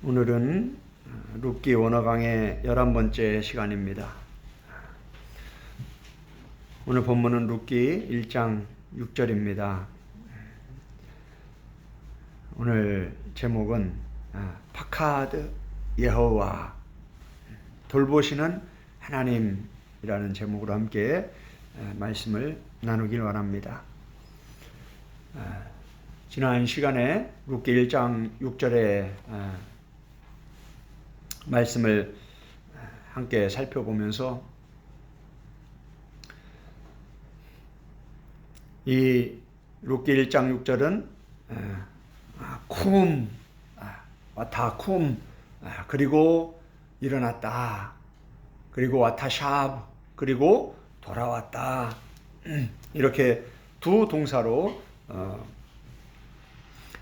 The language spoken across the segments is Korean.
오늘은 룻기 원어강의 11번째 시간입니다. 오늘 본문은 룻기 1장 6절입니다. 오늘 제목은 파카드 여호와, 돌보시는 하나님이라는 제목으로 함께 말씀을 나누길 원합니다. 지난 시간에 룻기 1장 6절에 말씀을 함께 살펴보면서 이 룻기 1장 6절은 쿰, 와타 쿰, 그리고 일어났다, 그리고 와타 샵, 그리고 돌아왔다, 이렇게 두 동사로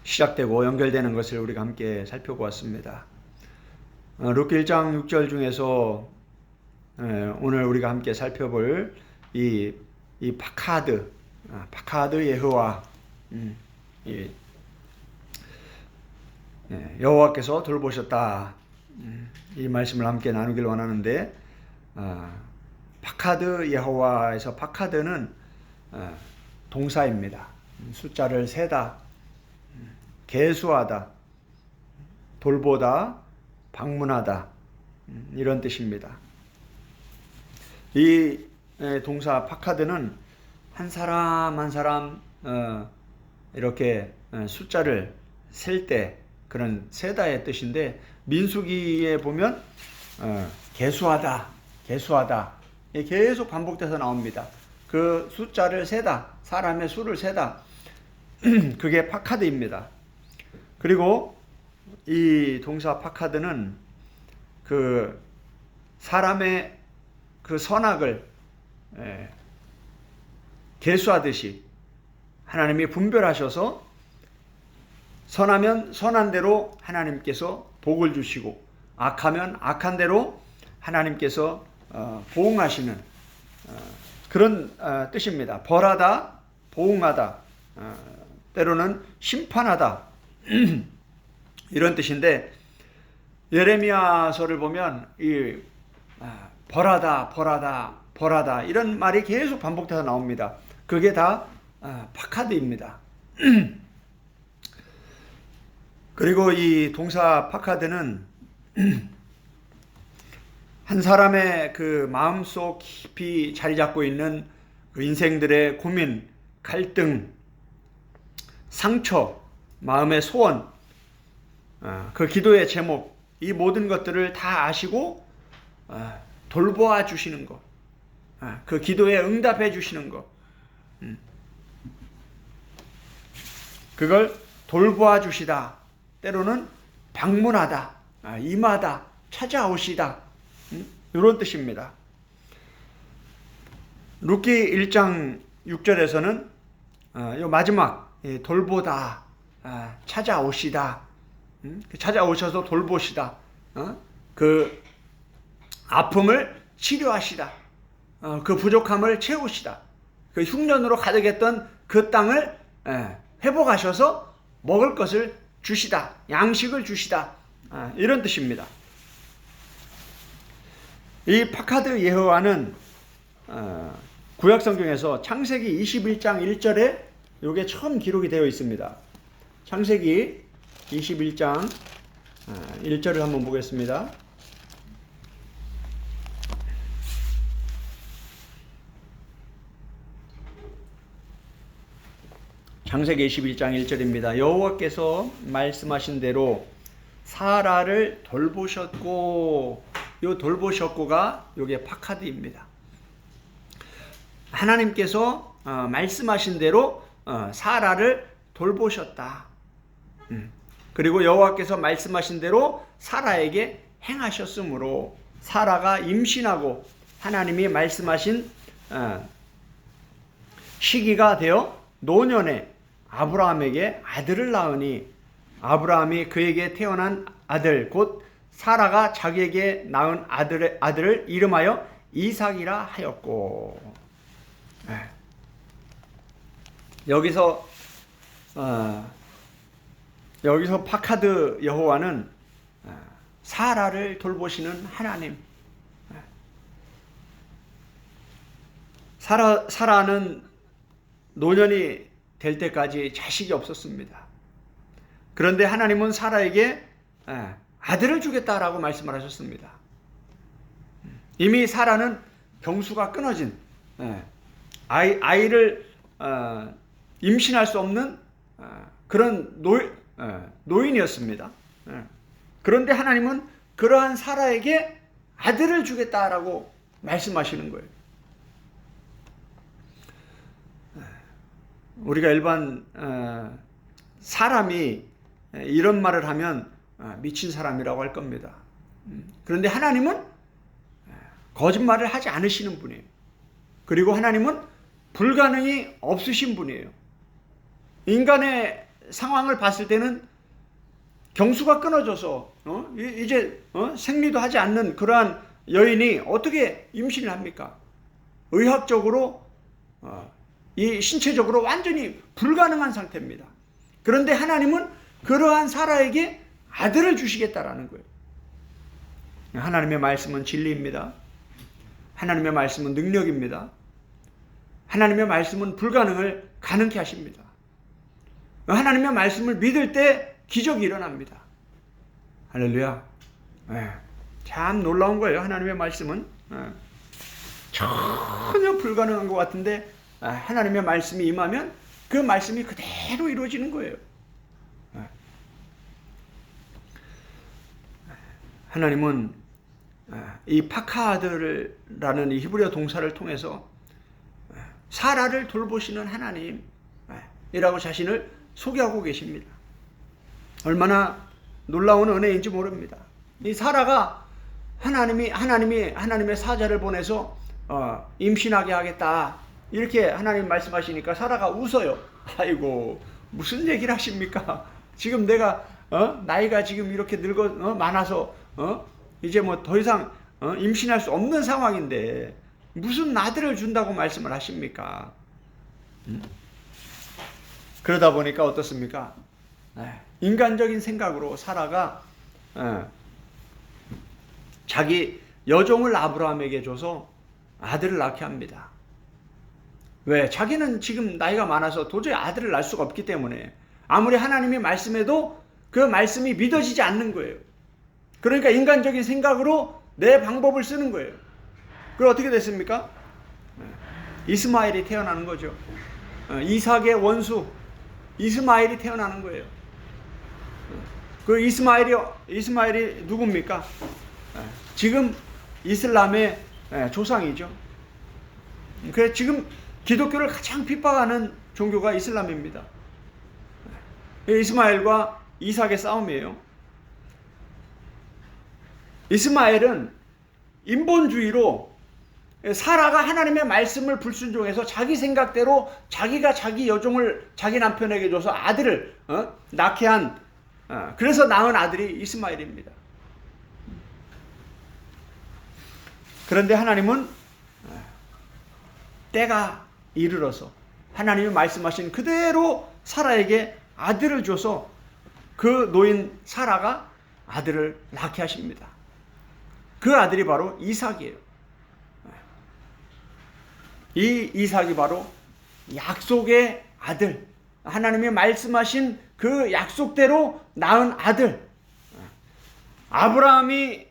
시작되고 연결되는 것을 우리가 함께 살펴보았습니다. 룻기 1장 6절 중에서 오늘 우리가 함께 살펴볼 이 파카드 여호와, 여호와께서 돌보셨다, 이 말씀을 함께 나누길 원하는데, 파카드 여호와에서 파카드는 동사입니다. 숫자를 세다, 계수하다, 돌보다, 방문하다, 이런 뜻입니다. 이 동사 파카드는 한 사람 한 사람 이렇게 숫자를 셀 때 그런 세다의 뜻인데, 민수기에 보면 계수하다 계속 반복돼서 나옵니다. 그 숫자를 세다, 사람의 수를 세다, 그게 파카드입니다. 그리고 이 동사 파카드는 그 사람의 그 선악을 계수하듯이 하나님이 분별하셔서 선하면 선한 대로 하나님께서 복을 주시고, 악하면 악한 대로 하나님께서 보응하시는 그런 뜻입니다. 벌하다, 보응하다, 때로는 심판하다, 이런 뜻인데, 예레미야서를 보면 이 벌하다 이런 말이 계속 반복돼서 나옵니다. 그게 다 파카드입니다. 그리고 이 동사 파카드는 한 사람의 그 마음속 깊이 자리 잡고 있는 그 인생들의 고민, 갈등, 상처, 마음의 소원, 그 기도의 제목, 이 모든 것들을 다 아시고 돌보아 주시는 것, 그 기도에 응답해 주시는 것, 그걸 돌보아 주시다, 때로는 방문하다, 임하다, 찾아오시다, 이런 뜻입니다. 룻기 1장 6절에서는 이 마지막 돌보다, 찾아오시다, 찾아오셔서 돌보시다, 그 아픔을 치료하시다, 그 부족함을 채우시다, 그 흉년으로 가득했던 그 땅을 회복하셔서 먹을 것을 주시다, 양식을 주시다, 이런 뜻입니다. 이 파카드 여호와는 구약성경에서 창세기 21장 1절에 이게 처음 기록이 되어 있습니다. 창세기 21장 1절을 한번 보겠습니다. 창세기 21장 1절입니다. 여호와께서 말씀하신 대로 사라를 돌보셨고, 이 돌보셨고가 이게 파카드입니다. 하나님께서 말씀하신 대로 사라를 돌보셨다. 그리고 여호와께서 말씀하신 대로 사라에게 행하셨으므로 사라가 임신하고 하나님이 말씀하신 시기가 되어 노년에 아브라함에게 아들을 낳으니, 아브라함이 그에게 태어난 아들 곧 사라가 자기에게 낳은 아들을 이름하여 이삭이라 하였고, 여기서 파카드 여호와는 사라를 돌보시는 하나님. 사라는 노년이 될 때까지 자식이 없었습니다. 그런데 하나님은 사라에게 아들을 주겠다라고 말씀을 하셨습니다. 이미 사라는 경수가 끊어진 아이를 임신할 수 없는 그런 노인이었습니다. 그런데 하나님은 그러한 사라에게 아들을 주겠다라고 말씀하시는 거예요. 우리가 일반 사람이 이런 말을 하면 미친 사람이라고 할 겁니다. 그런데 하나님은 거짓말을 하지 않으시는 분이에요. 그리고 하나님은 불가능이 없으신 분이에요. 인간의 상황을 봤을 때는 경수가 끊어져서 이제 생리도 하지 않는 그러한 여인이 어떻게 임신을 합니까? 의학적으로 이 신체적으로 완전히 불가능한 상태입니다. 그런데 하나님은 그러한 사라에게 아들을 주시겠다라는 거예요. 하나님의 말씀은 진리입니다. 하나님의 말씀은 능력입니다. 하나님의 말씀은 불가능을 가능케 하십니다. 하나님의 말씀을 믿을 때 기적이 일어납니다. 할렐루야. 참 놀라운 거예요. 하나님의 말씀은 전혀 불가능한 것 같은데 하나님의 말씀이 임하면 그 말씀이 그대로 이루어지는 거예요. 하나님은 이 파카드라는 이 히브리어 동사를 통해서 사라를 돌보시는 하나님이라고 자신을 소개하고 계십니다. 얼마나 놀라운 은혜인지 모릅니다. 이 사라가 하나님의 사자를 보내서 임신하게 하겠다 이렇게 하나님 말씀하시니까 사라가 웃어요. 아이고 무슨 얘기를 하십니까? 지금 내가 나이가 지금 이렇게 늙어 많아서 이제 뭐 더 이상 임신할 수 없는 상황인데 무슨 아들을 준다고 말씀을 하십니까? 그러다 보니까 어떻습니까? 인간적인 생각으로 사라가 자기 여종을 아브라함에게 줘서 아들을 낳게 합니다. 왜? 자기는 지금 나이가 많아서 도저히 아들을 낳을 수가 없기 때문에 아무리 하나님이 말씀해도 그 말씀이 믿어지지 않는 거예요. 그러니까 인간적인 생각으로 내 방법을 쓰는 거예요. 그럼 어떻게 됐습니까? 이스마엘이 태어나는 거죠. 이삭의 원수 이스마엘이 태어나는 거예요. 그 이스마엘이 누굽니까? 지금 이슬람의 조상이죠. 그래서 지금 기독교를 가장 핍박하는 종교가 이슬람입니다. 이스마엘과 이삭의 싸움이에요. 이스마엘은 인본주의로 사라가 하나님의 말씀을 불순종해서 자기 생각대로 자기가 자기 여종을 자기 남편에게 줘서 아들을 낳게 한 그래서 낳은 아들이 이스마엘입니다. 그런데 하나님은 때가 이르러서 하나님이 말씀하신 그대로 사라에게 아들을 줘서 그 노인 사라가 아들을 낳게 하십니다. 그 아들이 바로 이삭이에요. 이 이삭이 바로 약속의 아들, 하나님이 말씀하신 그 약속대로 낳은 아들. 아브라함이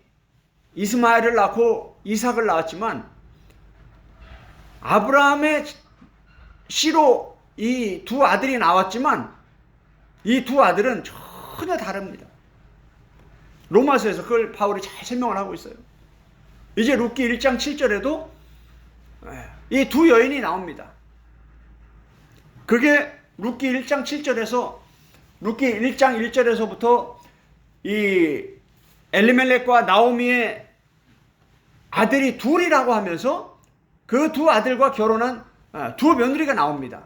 이스마엘을 낳고 이삭을 낳았지만 아브라함의 씨로 이 두 아들이 나왔지만 이 두 아들은 전혀 다릅니다. 로마서에서 그걸 바울이 잘 설명을 하고 있어요. 이제 룻기 1장 7절에도 이 두 여인이 나옵니다. 그게 룻기 1장 7절에서 룻기 1장 1절에서부터 이 엘리멜렉과 나오미의 아들이 둘이라고 하면서 그 두 아들과 결혼한 두 며느리가 나옵니다.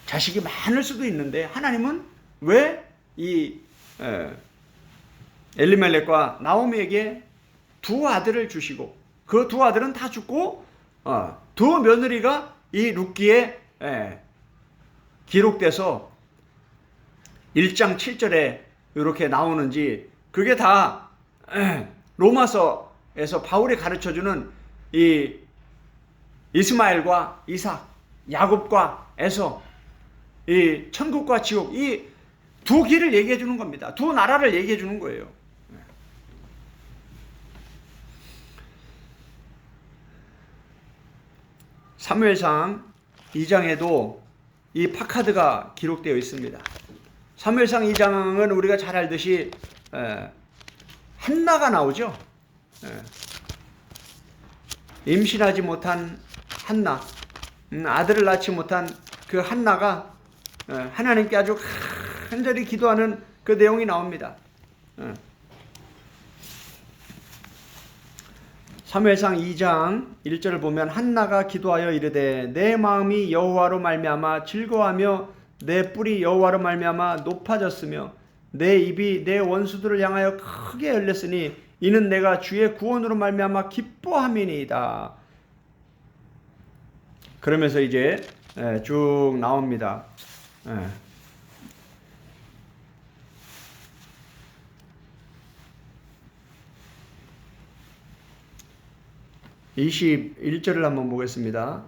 자식이 많을 수도 있는데 하나님은 왜 이 엘리멜렉과 나오미에게 두 아들을 주시고 그 두 아들은 다 죽고 두 며느리가 이 룻기에 기록돼서 1장 7절에 이렇게 나오는지 그게 다 로마서에서 바울이 가르쳐주는 이 이스마엘과 이삭, 야곱과 에서, 이 천국과 지옥, 이 두 길을 얘기해 주는 겁니다. 두 나라를 얘기해 주는 거예요. 사무엘상 2장에도 이 파카드가 기록되어 있습니다. 사무엘상 2장은 우리가 잘 알듯이 한나가 나오죠. 임신하지 못한 한나, 아들을 낳지 못한 그 한나가 하나님께 아주 간절히 기도하는 그 내용이 나옵니다. 사무엘상 2장 1절을 보면 한나가 기도하여 이르되 내 마음이 여호와로 말미암아 즐거워하며 내 뿔이 여호와로 말미암아 높아졌으며 내 입이 내 원수들을 향하여 크게 열렸으니 이는 내가 주의 구원으로 말미암아 기뻐함이니이다. 그러면서 이제 쭉 나옵니다. 21절을 한번 보겠습니다.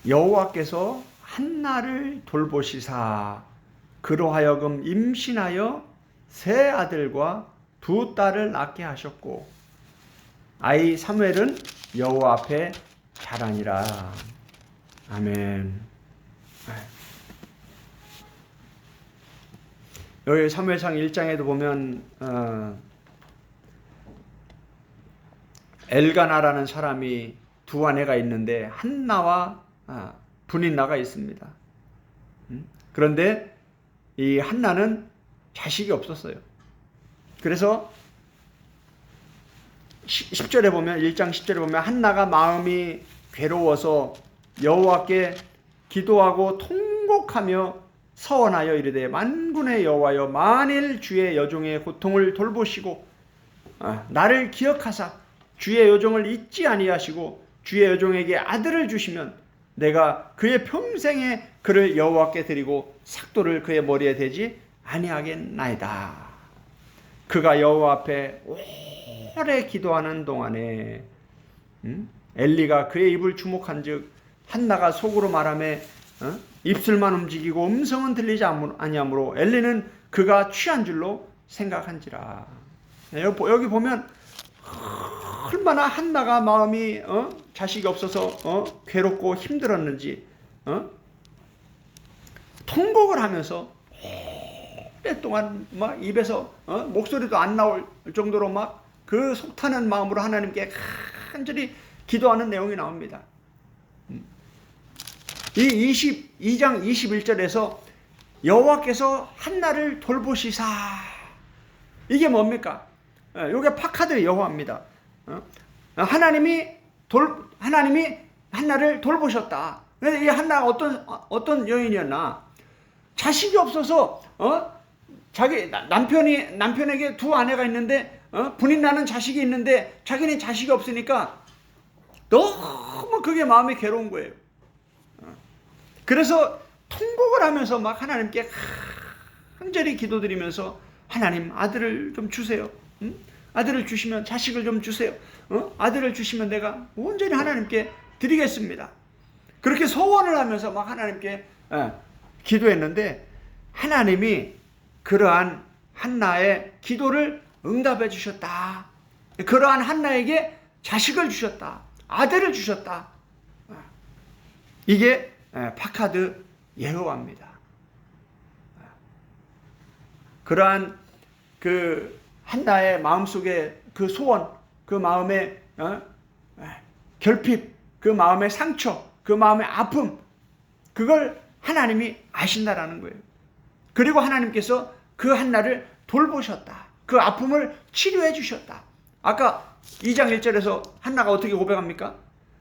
여호와께서 한나를 돌보시사 그로 하여금 임신하여 세 아들과 두 딸을 낳게 하셨고 아이 사무엘은 여호와 앞에 자라니라. 아멘. 여기 사무엘상 1장에도 보면 엘가나라는 사람이 두 아내가 있는데 한나와 분인나가 있습니다. 그런데 이 한나는 자식이 없었어요. 그래서 10절에 보면 1장 10절에 보면 한나가 마음이 괴로워서 여호와께 기도하고 통곡하며 서원하여 이르되 만군의 여호와여 만일 주의 여종의 고통을 돌보시고 나를 기억하사 주의 여종을 잊지 아니하시고 주의 여종에게 아들을 주시면 내가 그의 평생에 그를 여호와께 드리고 삭도를 그의 머리에 대지 아니하겠나이다. 그가 여호와 앞에 오래 기도하는 동안에 엘리가 그의 입을 주목한즉 한나가 속으로 말하며 입술만 움직이고 음성은 들리지 아니하므로 엘리는 그가 취한 줄로 생각한지라. 여기 보면 얼마나 한나가 마음이 자식이 없어서 괴롭고 힘들었는지 통곡을 하면서 오랫동안 막 입에서 목소리도 안 나올 정도로 막 그 속타는 마음으로 하나님께 간절히 기도하는 내용이 나옵니다. 이 22장 21절에서 여호와께서 한나를 돌보시사, 이게 뭡니까? 이게 파카드 여호와입니다. 하나님이 한나를 돌보셨다. 이 한나가 어떤 여인이었나? 자식이 없어서 자기 남편에게 두 아내가 있는데 분인 나는 자식이 있는데 자기는 자식이 없으니까 너무 그게 마음이 괴로운 거예요. 그래서 통곡을 하면서 막 하나님께 간절히 기도드리면서 하나님 아들을 좀 주세요. 아들을 주시면 자식을 좀 주세요. 아들을 주시면 내가 온전히 하나님께 드리겠습니다. 그렇게 소원을 하면서 막 하나님께 기도했는데 하나님이 그러한 한나의 기도를 응답해 주셨다. 그러한 한나에게 자식을 주셨다. 아들을 주셨다. 이게 파카드 여호와입니다. 그러한 그 한나의 마음속에 그 소원, 그 마음의 결핍, 그 마음의 상처, 그 마음의 아픔, 그걸 하나님이 아신다라는 거예요. 그리고 하나님께서 그 한나를 돌보셨다. 그 아픔을 치료해 주셨다. 아까 2장 1절에서 한나가 어떻게 고백합니까?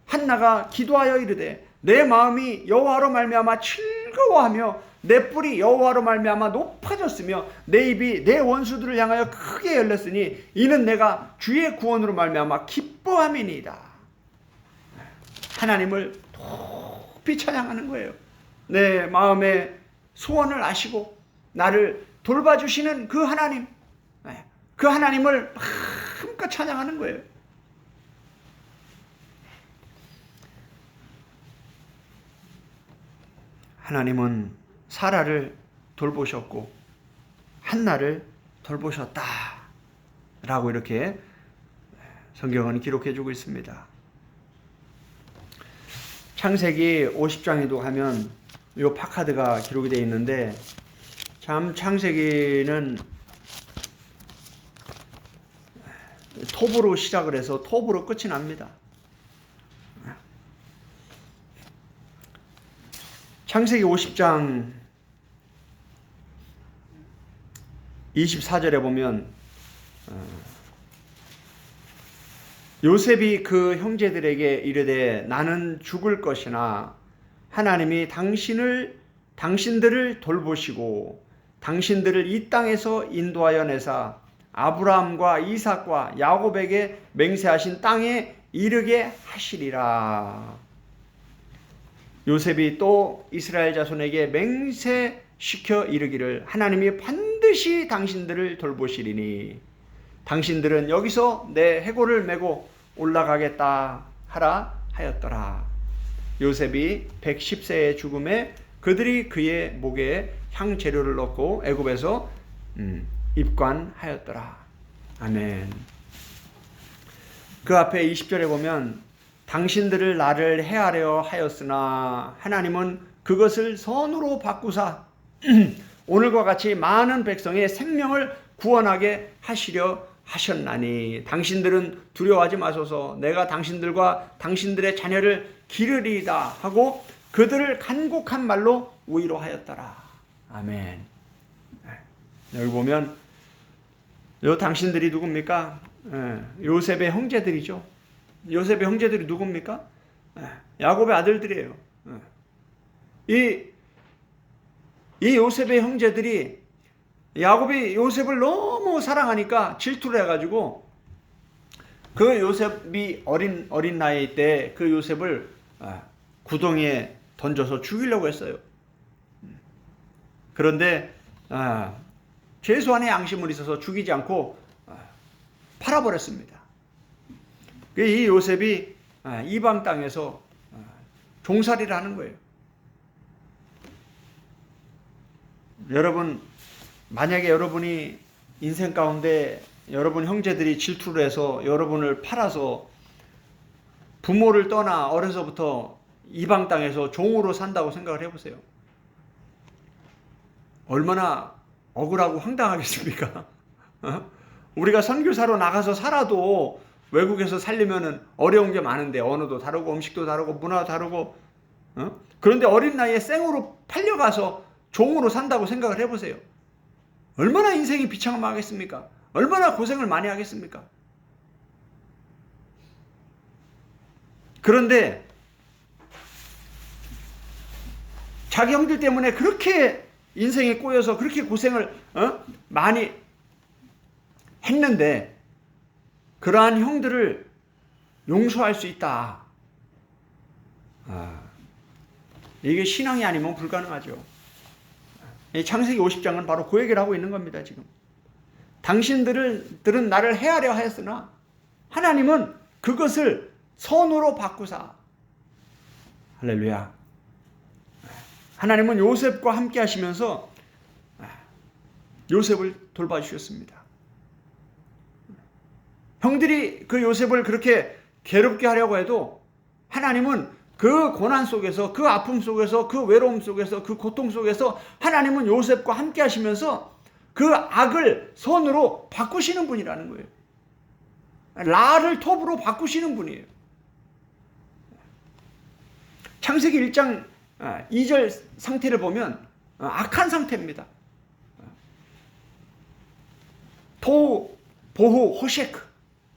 한나가 기도하여 이르되 내 마음이 여호와로 말미암아 즐거워하며 내 뿔이 여호와로 말미암아 높아졌으며 내 입이 내 원수들을 향하여 크게 열렸으니 이는 내가 주의 구원으로 말미암아 기뻐함이니이다. 하나님을 높이 찬양하는 거예요. 내 마음의 소원을 아시고 나를 돌봐주시는 그 하나님, 그 하나님을 마음껏 찬양하는 거예요. 하나님은 사라를 돌보셨고 한나를 돌보셨다 라고 이렇게 성경은 기록해주고 있습니다. 창세기 50장에도 가면 이 파카드가 기록이 되어 있는데, 참 창세기는 톱으로 시작을 해서 톱으로 끝이 납니다. 창세기 50장 24절에 보면 요셉이 그 형제들에게 이르되 나는 죽을 것이나 하나님이 당신들을 돌보시고 당신들을 이 땅에서 인도하여 내사 아브라함과 이삭과 야곱에게 맹세하신 땅에 이르게 하시리라. 요셉이 또 이스라엘 자손에게 맹세시켜 이르기를 하나님이 반드시 당신들을 돌보시리니 당신들은 여기서 내 해골을 메고 올라가겠다 하라 하였더라. 요셉이 110세의 죽음에 그들이 그의 목에 향재료를 넣고 애굽에서 입관하였더라. 아멘. 그 앞에 20절에 보면 당신들을 나를 해하려 하였으나 하나님은 그것을 선으로 바꾸사 오늘과 같이 많은 백성의 생명을 구원하게 하시려 하셨나니 당신들은 두려워하지 마소서 내가 당신들과 당신들의 자녀를 기르리이다 하고 그들을 간곡한 말로 위로하였더라. 아멘. 여기 보면 요 당신들이 누굽니까? 요셉의 형제들이죠. 요셉의 형제들이 누굽니까? 야곱의 아들들이에요. 이 요셉의 형제들이 야곱이 요셉을 너무 사랑하니까 질투를 해가지고 그 요셉이 어린 나이 때 그 요셉을 구덩이에 던져서 죽이려고 했어요. 그런데 최소한의 양심을 있어서 죽이지 않고 팔아버렸습니다. 이 요셉이 이방 땅에서 종살이를 하는 거예요. 여러분, 만약에 여러분이 인생 가운데 여러분 형제들이 질투를 해서 여러분을 팔아서 부모를 떠나 어려서부터 이방 땅에서 종으로 산다고 생각을 해보세요. 얼마나 억울하고 황당하겠습니까? 우리가 선교사로 나가서 살아도 외국에서 살려면 어려운 게 많은데 언어도 다르고 음식도 다르고 문화도 다르고 그런데 어린 나이에 생으로 팔려가서 종으로 산다고 생각을 해보세요. 얼마나 인생이 비참하겠습니까? 얼마나 고생을 많이 하겠습니까? 그런데 자기 형들 때문에 그렇게 인생이 꼬여서 그렇게 고생을 많이 했는데 그러한 형들을 용서할 수 있다. 이게 신앙이 아니면 불가능하죠. 창세기 50장은 바로 그 얘기를 하고 있는 겁니다. 지금 당신들은 나를 해하려 하였으나 하나님은 그것을 선으로 바꾸사. 할렐루야. 하나님은 요셉과 함께 하시면서 요셉을 돌봐주셨습니다. 형들이 그 요셉을 그렇게 괴롭게 하려고 해도 하나님은 그 고난 속에서, 그 아픔 속에서, 그 외로움 속에서, 그 고통 속에서 하나님은 요셉과 함께 하시면서 그 악을 선으로 바꾸시는 분이라는 거예요. 라를 톱으로 바꾸시는 분이에요. 창세기 1장 2절 상태를 보면 악한 상태입니다. 토, 보후, 호셰크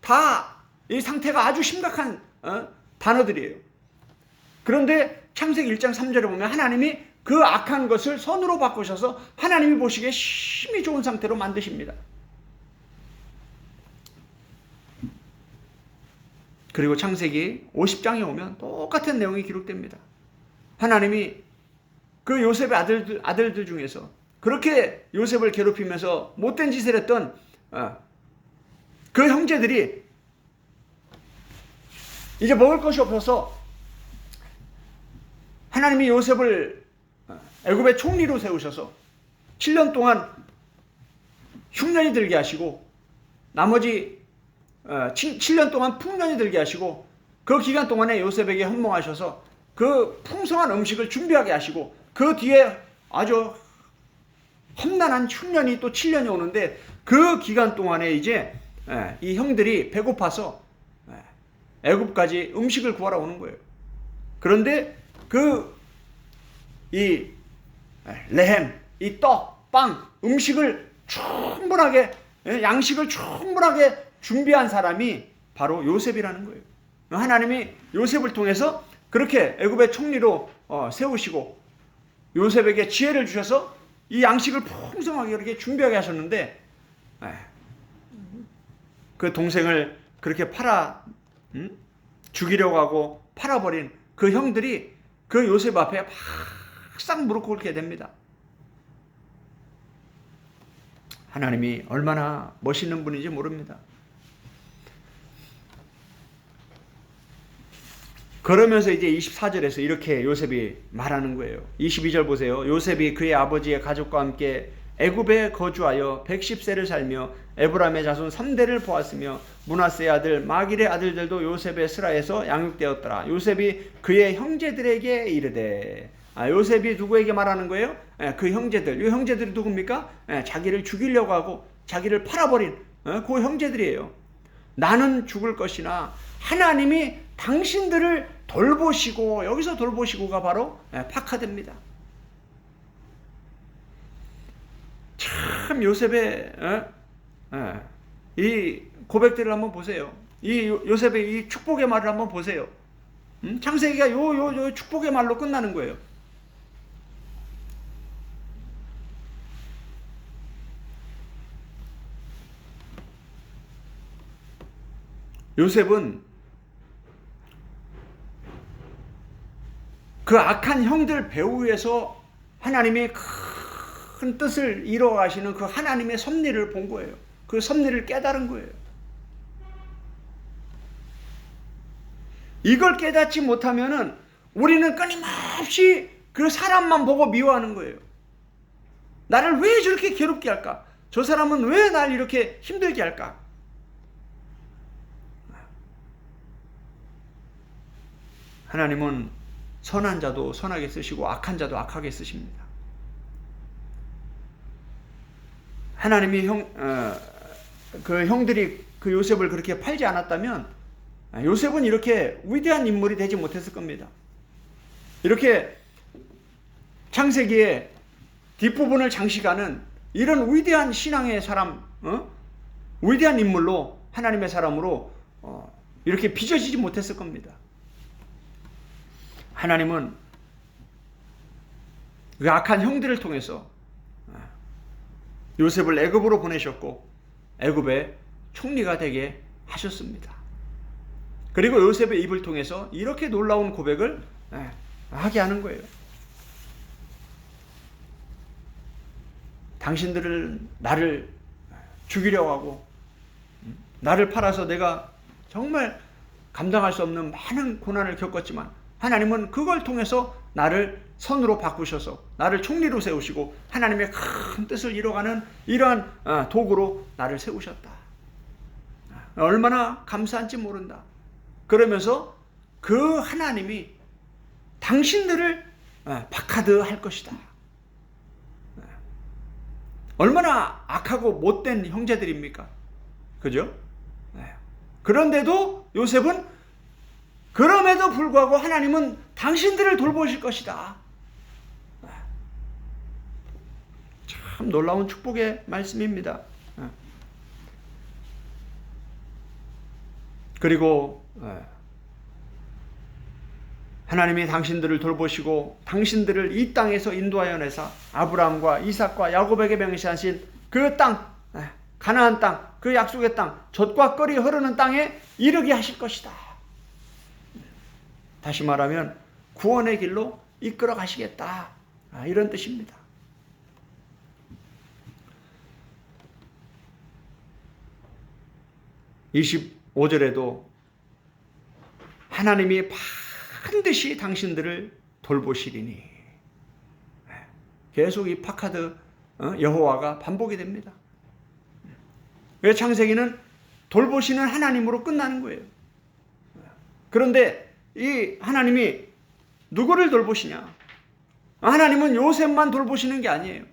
다 이 상태가 아주 심각한 단어들이에요. 그런데 창세기 1장 3절에 보면 하나님이 그 악한 것을 선으로 바꾸셔서 하나님이 보시기에 심히 좋은 상태로 만드십니다. 그리고 창세기 50장에 오면 똑같은 내용이 기록됩니다. 하나님이 그 요셉의 아들들 중에서 그렇게 요셉을 괴롭히면서 못된 짓을 했던 그 형제들이 이제 먹을 것이 없어서 하나님이 요셉을 애굽의 총리로 세우셔서 7년 동안 흉년이 들게 하시고 나머지 7년 동안 풍년이 들게 하시고 그 기간 동안에 요셉에게 헌몽하셔서 그 풍성한 음식을 준비하게 하시고 그 뒤에 아주 험난한 흉년이 또 7년이 오는데 그 기간 동안에 이제 이 형들이 배고파서 애굽까지 음식을 구하러 오는 거예요. 그런데 이 레헴, 이 떡, 빵, 음식을 충분하게 양식을 충분하게 준비한 사람이 바로 요셉이라는 거예요. 하나님이 요셉을 통해서 그렇게 애굽의 총리로 세우시고 요셉에게 지혜를 주셔서 이 양식을 풍성하게 이렇게 준비하게 하셨는데 그 동생을 그렇게 죽이려고 하고 팔아버린 그 형들이 그 요셉 앞에 막상 무릎 꿇게 됩니다. 하나님이 얼마나 멋있는 분인지 모릅니다. 그러면서 이제 24절에서 이렇게 요셉이 말하는 거예요. 22절 보세요. 요셉이 그의 아버지의 가족과 함께 애굽에 거주하여 110세를 살며 에브라임의 자손 3대를 보았으며 므낫세의 아들 마길의 아들들도 요셉의 스라에서 양육되었더라. 요셉이 그의 형제들에게 이르되 요셉이 누구에게 말하는 거예요? 그 형제들. 이 형제들이 누굽니까? 자기를 죽이려고 하고 자기를 팔아버린 그 형제들이에요. 나는 죽을 것이나 하나님이 당신들을 돌보시고, 여기서 돌보시고가 바로 파카드입니다. 참 요셉의 이 고백들을 한번 보세요. 이 요셉의 이 축복의 말을 한번 보세요. 창세기가 요 축복의 말로 끝나는 거예요. 요셉은 그 악한 형들 배후에서 하나님이 큰 뜻을 이루어가시는 그 하나님의 섭리를 본 거예요. 그 섭리를 깨달은 거예요. 이걸 깨닫지 못하면은 우리는 끊임없이 그 사람만 보고 미워하는 거예요. 나를 왜 저렇게 괴롭게 할까? 저 사람은 왜 날 이렇게 힘들게 할까? 하나님은 선한 자도 선하게 쓰시고 악한 자도 악하게 쓰십니다. 하나님이 그 형들이 그 요셉을 그렇게 팔지 않았다면 요셉은 이렇게 위대한 인물이 되지 못했을 겁니다. 이렇게 창세기의 뒷부분을 장식하는 이런 위대한 신앙의 사람, 위대한 인물로 하나님의 사람으로 이렇게 빚어지지 못했을 겁니다. 하나님은 그 악한 형들을 통해서 요셉을 애굽으로 보내셨고 애굽의 총리가 되게 하셨습니다. 그리고 요셉의 입을 통해서 이렇게 놀라운 고백을 하게 하는 거예요. 당신들을 나를 죽이려고 하고 나를 팔아서 내가 정말 감당할 수 없는 많은 고난을 겪었지만 하나님은 그걸 통해서 나를 선으로 바꾸셔서 나를 총리로 세우시고 하나님의 큰 뜻을 이뤄가는 이러한 도구로 나를 세우셨다. 얼마나 감사한지 모른다. 그러면서 그 하나님이 당신들을 파카드 할 것이다. 얼마나 악하고 못된 형제들입니까? 그죠? 그런데도 요셉은 그럼에도 불구하고 하나님은 당신들을 돌보실 것이다. 참 놀라운 축복의 말씀입니다. 그리고 하나님이 당신들을 돌보시고 당신들을 이 땅에서 인도하여 내사 아브라함과 이삭과 야곱에게 맹세하신 그 땅, 가나안 땅, 그 약속의 땅, 젖과 꿀이 흐르는 땅에 이르게 하실 것이다. 다시 말하면 구원의 길로 이끌어 가시겠다. 이런 뜻입니다. (25절에도) 하나님이 반드시 당신들을 돌보시리니. 계속 이 파카드 여호와가 반복이 됩니다. 왜 창세기는 돌보시는 하나님으로 끝나는 거예요. 그런데 이 하나님이 누구를 돌보시냐? 하나님은 요셉만 돌보시는 게 아니에요.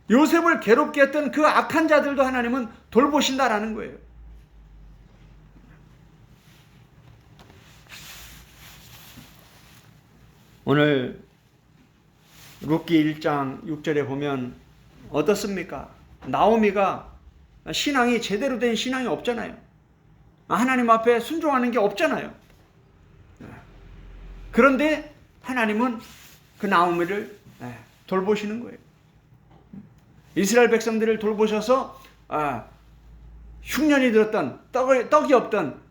요셉을 괴롭게 했던 그 악한 자들도 하나님은 돌보신다라는 거예요. 오늘 룻기 1장 6절에 보면 어떻습니까? 나오미가 신앙이 제대로 된 신앙이 없잖아요. 하나님 앞에 순종하는 게 없잖아요. 그런데 하나님은 그 나오미를 돌보시는 거예요. 이스라엘 백성들을 돌보셔서 흉년이 들었던 떡이 없던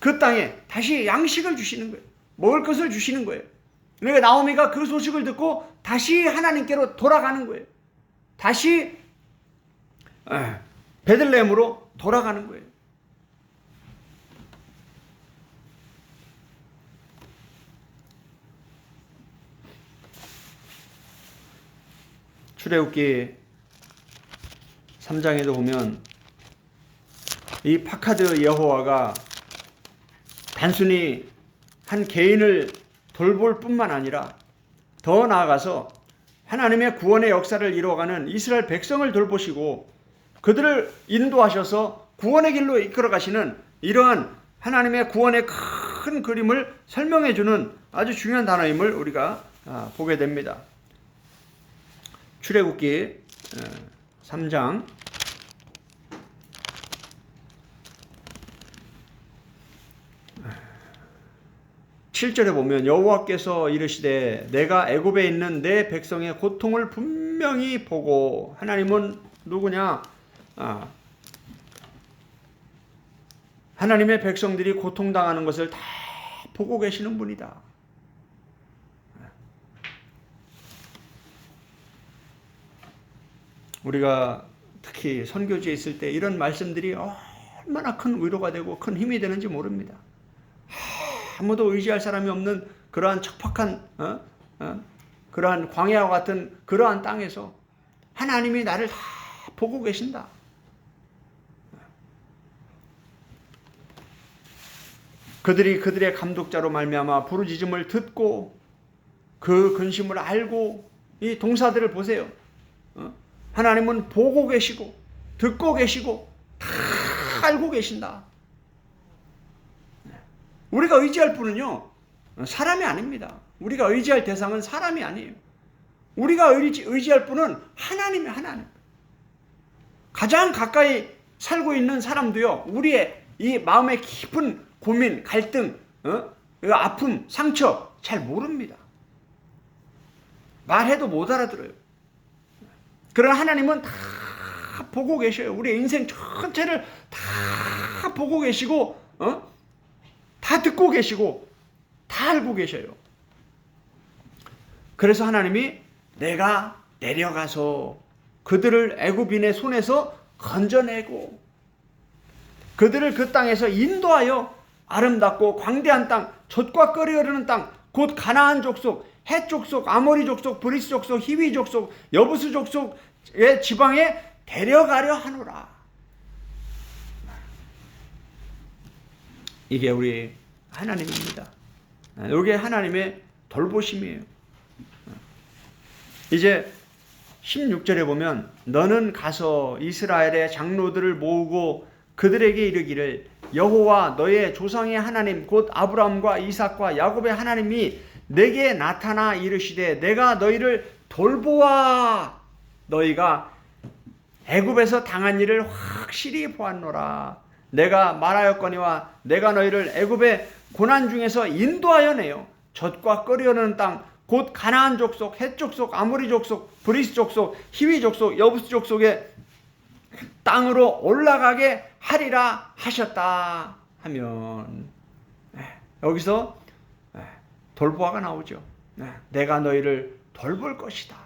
그 땅에 다시 양식을 주시는 거예요. 먹을 것을 주시는 거예요. 그러니까 나오미가 그 소식을 듣고 다시 하나님께로 돌아가는 거예요. 다시 베들레헴으로 돌아가는 거예요. 출애굽기 3장에도 보면 이 파카드 여호와가 단순히 한 개인을 돌볼 뿐만 아니라 더 나아가서 하나님의 구원의 역사를 이루어가는 이스라엘 백성을 돌보시고 그들을 인도하셔서 구원의 길로 이끌어 가시는 이러한 하나님의 구원의 큰 그림을 설명해 주는 아주 중요한 단어임을 우리가 보게 됩니다. 출애굽기 3장 7절에 보면 여호와께서 이르시되 내가 애굽에 있는 내 백성의 고통을 분명히 보고. 하나님은 누구냐? 하나님의 백성들이 고통당하는 것을 다 보고 계시는 분이다. 우리가 특히 선교지에 있을 때 이런 말씀들이 얼마나 큰 위로가 되고 큰 힘이 되는지 모릅니다. 아무도 의지할 사람이 없는 그러한 척박한 그러한 광야와 같은 그러한 땅에서 하나님이 나를 다 보고 계신다. 그들이 그들의 감독자로 말미암아 부르짖음을 듣고 그 근심을 알고. 이 동사들을 보세요. 하나님은 보고 계시고 듣고 계시고 다 알고 계신다. 우리가 의지할 분은요 사람이 아닙니다. 우리가 의지할 대상은 사람이 아니에요. 우리가 의지할 분은 하나님이에요. 하나님. 가장 가까이 살고 있는 사람도요 우리의 이 마음의 깊은 고민, 갈등, 아픔, 상처 잘 모릅니다. 말해도 못 알아들어요. 그러나 하나님은 다 보고 계셔요. 우리의 인생 전체를 다 보고 계시고 다 듣고 계시고 다 알고 계셔요. 그래서 하나님이 내가 내려가서 그들을 애굽인의 손에서 건져내고 그들을 그 땅에서 인도하여 아름답고 광대한 땅, 젖과 끓이 흐르는 땅, 곧 가나안 족속, 헷 족속, 아모리 족속, 브리스 족속, 히위 족속, 여부스 족속의 지방에 데려가려 하노라. 이게 우리 하나님입니다. 이게 하나님의 돌보심이에요. 이제 16절에 보면 너는 가서 이스라엘의 장로들을 모으고 그들에게 이르기를 여호와 너의 조상의 하나님 곧 아브라함과 이삭과 야곱의 하나님이 내게 나타나 이르시되 내가 너희를 돌보아 너희가 애굽에서 당한 일을 확실히 보았노라. 내가 말하였거니와 내가 너희를 애굽의 고난 중에서 인도하여 내어 젖과 끓이 흐르는 땅 곧 가나안 족속, 헷 족속, 아모리 족속, 브리스 족속, 히위 족속, 여부스 족속의 땅으로 올라가게 하리라 하셨다 하면 여기서 돌보아가 나오죠. 내가 너희를 돌볼 것이다.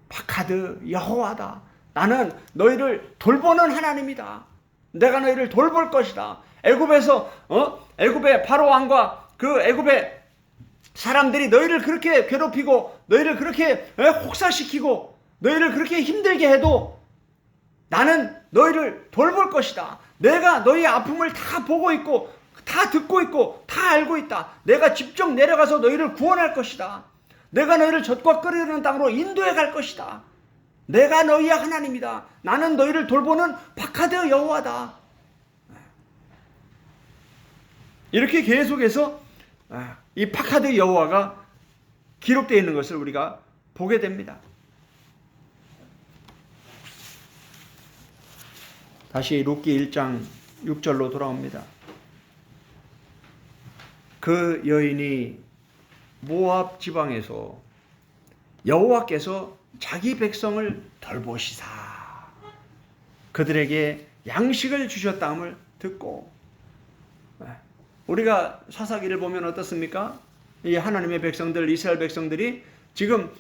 파카드 여호와다. 나는 너희를 돌보는 하나님이다. 내가 너희를 돌볼 것이다. 애굽에서 애굽의 바로 왕과 그 애굽의 사람들이 너희를 그렇게 괴롭히고 너희를 그렇게 혹사시키고 너희를 그렇게 힘들게 해도 나는 너희를 돌볼 것이다. 내가 너희의 아픔을 다 보고 있고 다 듣고 있고 다 알고 있다. 내가 직접 내려가서 너희를 구원할 것이다. 내가 너희를 젖과 끓이는 땅으로 인도해 갈 것이다. 내가 너희의 하나님이다. 나는 너희를 돌보는 파카드 여호와다. 이렇게 계속해서 이 파카드 여호와가 기록되어 있는 것을 우리가 보게 됩니다. 다시 룻기 1장 6절로 돌아옵니다. 그 여인이 모압 지방에서 여호와께서 자기 백성을 돌보시사 그들에게 양식을 주셨다함을 듣고, 우리가 사사기를 보면 어떻습니까? 이 하나님의 백성들, 이스라엘 백성들이 지금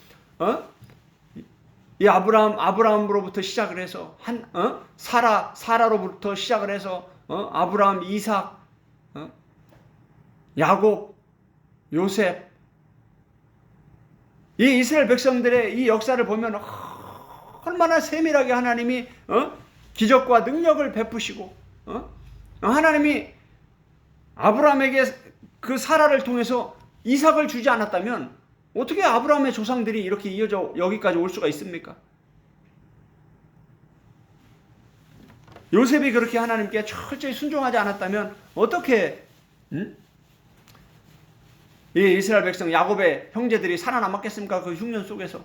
이 아브라함으로부터 시작을 해서 사라로부터 시작을 해서 아브라함, 이삭, 야곱, 요셉, 이 이스라엘 백성들의 이 역사를 보면 얼마나 세밀하게 하나님이 기적과 능력을 베푸시고 하나님이 아브라함에게 그 사라를 통해서 이삭을 주지 않았다면 어떻게 아브라함의 조상들이 이렇게 이어져 여기까지 올 수가 있습니까? 요셉이 그렇게 하나님께 철저히 순종하지 않았다면 어떻게 이 이스라엘 백성 야곱의 형제들이 살아남았겠습니까? 그 흉년 속에서.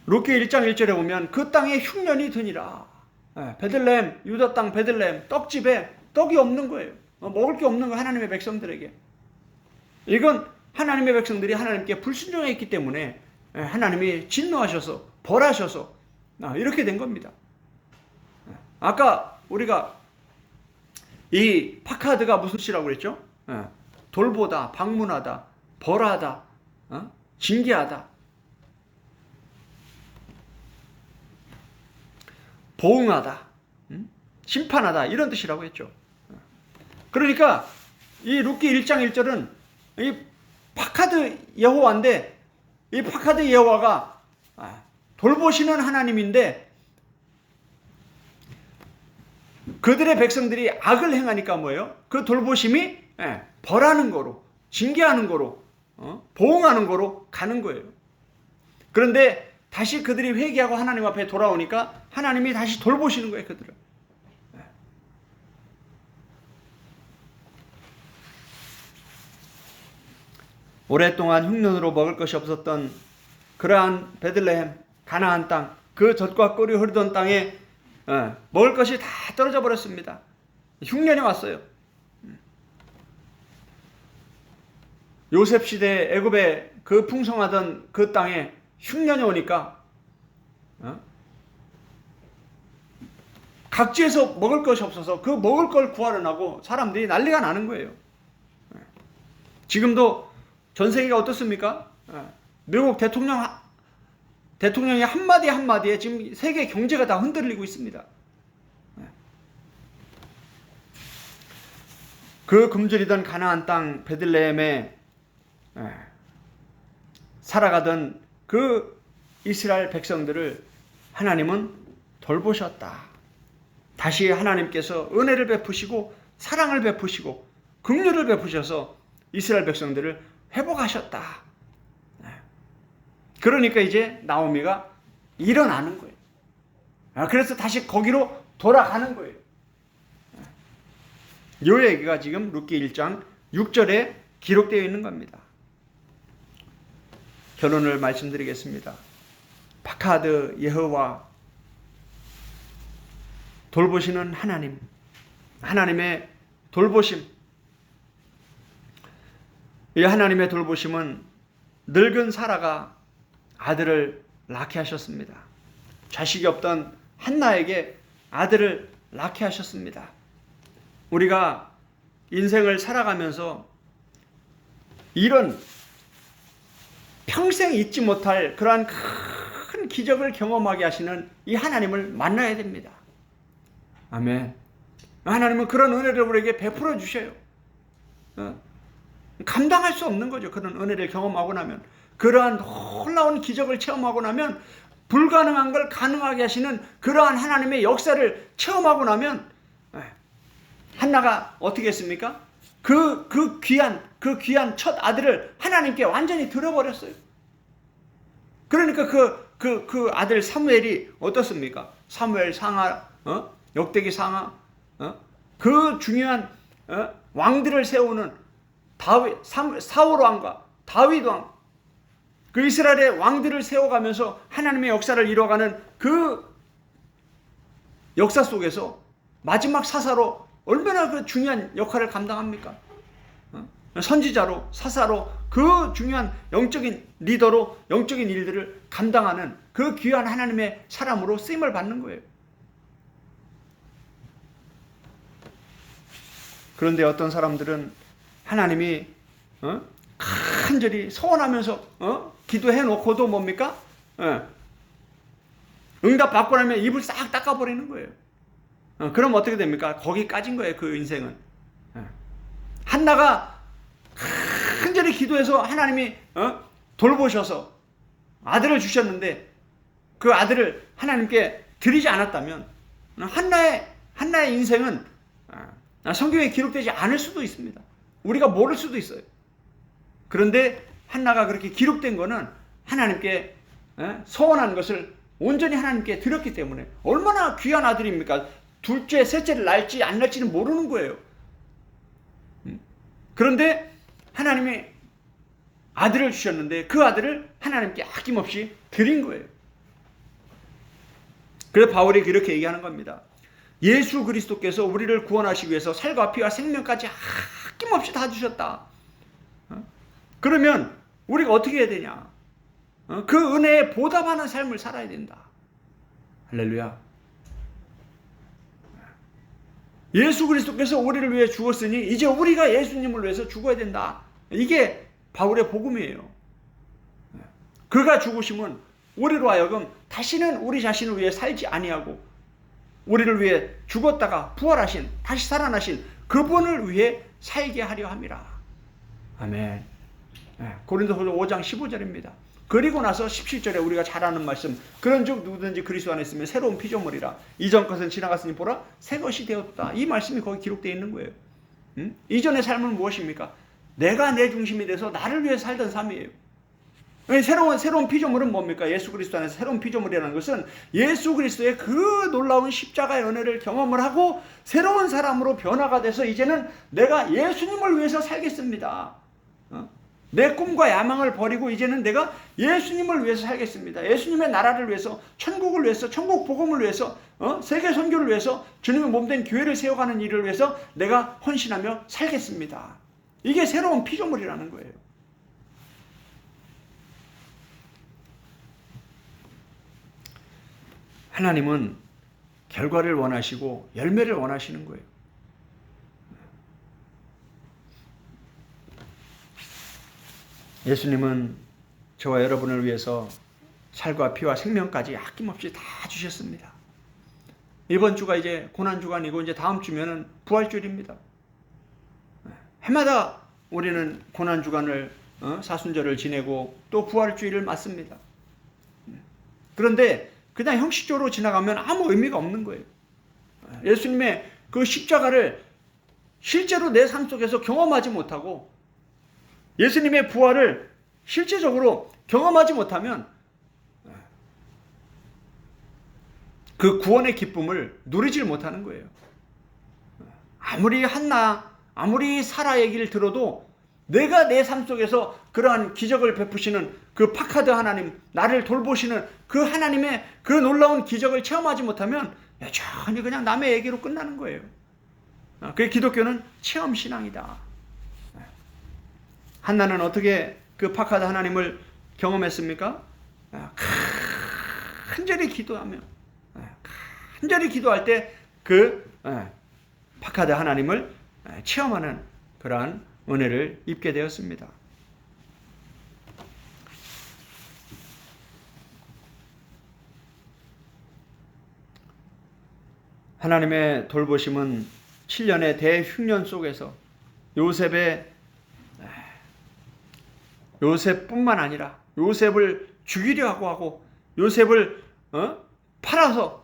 룻기 1장 1절에 보면 그 땅에 흉년이 드니라. 베들레헴, 유다 땅 베들레헴 떡집에 떡이 없는 거예요. 먹을 게 없는 거예요. 하나님의 백성들에게. 이건 하나님의 백성들이 하나님께 불순종해 있기 때문에 하나님이 진노하셔서 벌하셔서 이렇게 된 겁니다. 아까 우리가 이 파카드가 무슨 시라고 그랬죠? 돌보다, 방문하다, 벌하다, 징계하다, 보응하다, 심판하다 이런 뜻이라고 했죠. 그러니까 이 룻기 1장 1절은 이 파카드 여호와인데 이 파카드 여호와가 돌보시는 하나님인데 그들의 백성들이 악을 행하니까 뭐예요? 그 돌보심이 벌하는 거로, 징계하는 거로, 보응하는 거로 가는 거예요. 그런데 다시 그들이 회개하고 하나님 앞에 돌아오니까 하나님이 다시 돌보시는 거예요, 그들을. 오랫동안 흉년으로 먹을 것이 없었던 그러한 베들레헴, 가나안 땅, 그 젖과 꿀이 흐르던 땅에 먹을 것이 다 떨어져 버렸습니다. 흉년이 왔어요. 요셉 시대 애굽에 그 풍성하던 그 땅에 흉년이 오니까 각지에서 먹을 것이 없어서 그 먹을 걸 구하려고 사람들이 난리가 나는 거예요. 지금도 전 세계가 어떻습니까? 미국 대통령이 한마디 한마디에 지금 세계 경제가 다 흔들리고 있습니다. 그 굶주리던 가나안 땅 베들레헴에 살아가던 그 이스라엘 백성들을 하나님은 돌보셨다. 다시 하나님께서 은혜를 베푸시고 사랑을 베푸시고 긍휼을 베푸셔서 이스라엘 백성들을 회복하셨다. 그러니까 이제 나오미가 일어나는 거예요. 그래서 다시 거기로 돌아가는 거예요. 이 얘기가 지금 룻기 1장 6절에 기록되어 있는 겁니다. 결론을 말씀드리겠습니다. 파카드 여호와, 돌보시는 하나님, 하나님의 돌보심. 이 하나님의 돌보심은 늙은 사라가 아들을 낳게 하셨습니다. 자식이 없던 한나에게 아들을 낳게 하셨습니다. 우리가 인생을 살아가면서 이런 평생 잊지 못할 그러한 큰 기적을 경험하게 하시는 이 하나님을 만나야 됩니다. 아멘. 하나님은 그런 은혜를 우리에게 베풀어 주셔요. 감당할 수 없는 거죠. 그런 은혜를 경험하고 나면, 그러한 놀라운 기적을 체험하고 나면, 불가능한 걸 가능하게 하시는 그러한 하나님의 역사를 체험하고 나면, 한나가 어떻게 했습니까? 그 귀한 첫 아들을 하나님께 완전히 들어버렸어요. 그러니까 그 아들 사무엘이 어떻습니까? 사무엘 상하, 역대기 상하, 그 중요한 왕들을 세우는 사울 왕과 다윗 왕, 그 이스라엘의 왕들을 세워가면서 하나님의 역사를 이뤄가는 그 역사 속에서 마지막 사사로 얼마나 그 중요한 역할을 감당합니까? 선지자로, 사사로, 그 중요한 영적인 리더로 영적인 일들을 감당하는 그 귀한 하나님의 사람으로 쓰임을 받는 거예요. 그런데 어떤 사람들은 하나님이 간절히 소원하면서 기도해 놓고도 뭡니까? 응답 받고 나면 입을 싹 닦아버리는 거예요. 그럼 어떻게 됩니까? 거기까지인 거예요. 그 인생은. 한나가 간절히 기도해서 하나님이 돌보셔서 아들을 주셨는데 그 아들을 하나님께 드리지 않았다면 한나의 인생은 성경에 기록되지 않을 수도 있습니다. 우리가 모를 수도 있어요. 그런데 한나가 그렇게 기록된 거는 하나님께 소원한 것을 온전히 하나님께 드렸기 때문에, 얼마나 귀한 아들입니까? 둘째, 셋째를 낳을지 안 낳을지는 모르는 거예요. 그런데 하나님이 아들을 주셨는데 그 아들을 하나님께 아낌없이 드린 거예요. 그래서 바울이 그렇게 얘기하는 겁니다. 예수 그리스도께서 우리를 구원하시기 위해서 살과 피와 생명까지 아낌없이 다 주셨다. 그러면 우리가 어떻게 해야 되냐? 그 은혜에 보답하는 삶을 살아야 된다. 할렐루야. 예수 그리스도께서 우리를 위해 죽었으니 이제 우리가 예수님을 위해서 죽어야 된다. 이게 바울의 복음이에요. 그가 죽으심은 우리로 하여금 다시는 우리 자신을 위해 살지 아니하고 우리를 위해 죽었다가 부활하신, 다시 살아나신 그분을 위해 살게 하려 함이라. 아멘. 고린도후서 5장 15절입니다. 그리고 나서 17절에 우리가 잘 아는 말씀, 그런즉 누구든지 그리스도 안에 있으면 새로운 피조물이라. 이전 것은 지나갔으니 보라 새 것이 되었다. 이 말씀이 거기 기록되어 있는 거예요. 이전의 삶은 무엇입니까? 내가 내 중심이 돼서 나를 위해 살던 삶이에요. 새로운 피조물은 뭡니까? 예수 그리스도 안에서 새로운 피조물이라는 것은 예수 그리스도의 그 놀라운 십자가의 은혜를 경험을 하고 새로운 사람으로 변화가 돼서 이제는 내가 예수님을 위해서 살겠습니다. 내 꿈과 야망을 버리고 이제는 내가 예수님을 위해서 살겠습니다. 예수님의 나라를 위해서, 천국을 위해서, 천국 복음을 위해서, 세계 선교를 위해서, 주님의 몸된 교회를 세워가는 일을 위해서 내가 헌신하며 살겠습니다. 이게 새로운 피조물이라는 거예요. 하나님은 결과를 원하시고 열매를 원하시는 거예요. 예수님은 저와 여러분을 위해서 살과 피와 생명까지 아낌없이 다 주셨습니다. 이번 주가 이제 고난주간이고 이제 다음 주면은 부활주일입니다. 해마다 우리는 고난주간을 사순절을 지내고 또 부활주일을 맞습니다. 그런데 그냥 형식적으로 지나가면 아무 의미가 없는 거예요. 예수님의 그 십자가를 실제로 내 삶 속에서 경험하지 못하고 예수님의 부활을 실제적으로 경험하지 못하면 그 구원의 기쁨을 누리질 못하는 거예요. 아무리 한나, 아무리 사라 얘기를 들어도 내가 내 삶 속에서 그러한 기적을 베푸시는 그 파카드 하나님, 나를 돌보시는 그 하나님의 그 놀라운 기적을 체험하지 못하면 여전히 그냥 남의 얘기로 끝나는 거예요. 그게 기독교는 체험신앙이다. 한나는 어떻게 그 파카드 하나님을 경험했습니까? 간절히 기도하며, 간절히 기도할 때 그 파카드 하나님을 체험하는 그러한 은혜를 입게 되었습니다. 하나님의 돌보심은 7년의 대흉년 속에서 요셉뿐만 아니라 요셉을 죽이려 하고 요셉을 팔아서